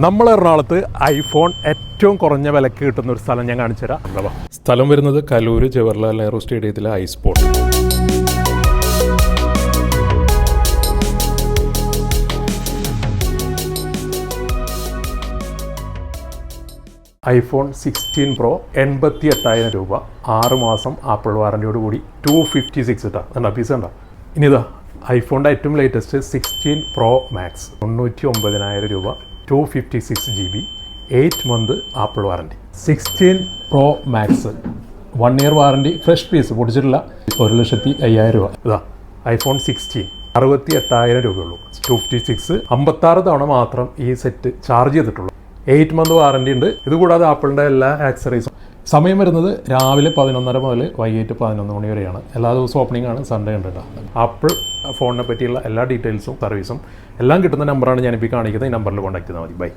നമ്മൾ എറണാകുളത്ത് ഐഫോൺ ഏറ്റവും കുറഞ്ഞ വിലക്ക് കിട്ടുന്ന ഒരു സ്ഥലം ഞാൻ കാണിച്ചു തരാം. സ്ഥലം വരുന്നത് കലൂർ ജവഹർലാൽ നെഹ്റു സ്റ്റേഡിയത്തിലെ ഐസ്പോർട്ട്. ഐഫോൺ 16 പ്രോ 88,000 രൂപ, 6 മാസം ആപ്പിൾ വാറൻറ്റിയോട് കൂടി 256 ഇട്ടാ പീസ് കണ്ട. ഇനി ഇതാ ഐഫോണിൻ്റെ ഏറ്റവും ലേറ്റസ്റ്റ് 16 പ്രോ മാക്സ് 99,000 രൂപ, 256 GB, 8 month Apple warranty. 16 pro max 1 year warranty, fresh piece പൊടിച്ചിട്ടില്ല, 1,05,000 രൂപ. ഇതാ ഐഫോൺ 16 68,000 രൂപയുള്ളൂ, 256, 56 തവണ മാത്രം ഈ സെറ്റ് ചാർജ് ചെയ്തിട്ടുള്ളൂ. 8 മന്ത് വാറൻറ്റി ഉണ്ട്. ഇതുകൂടാതെ ആപ്പിളിൻ്റെ എല്ലാ ആക്സറീസും. സമയം വരുന്നത് രാവിലെ 11:30 മുതൽ വൈകിട്ട് 11 മണി വരെയാണ്. എല്ലാ ദിവസവും ഓപ്പണിംഗ് ആണ്, സൺഡേ ഉണ്ട് കേട്ടോ. ആപ്പിൾ ഫോണിനെ പറ്റിയുള്ള എല്ലാ ഡീറ്റെയിൽസും സർവീസും എല്ലാം കിട്ടുന്ന നമ്പറാണ് ഞാനിപ്പോൾ കാണിക്കുന്നത്. ഈ നമ്പറിൽ കോൺടാക്ട് ചെയ്താൽ മതി. ബൈ.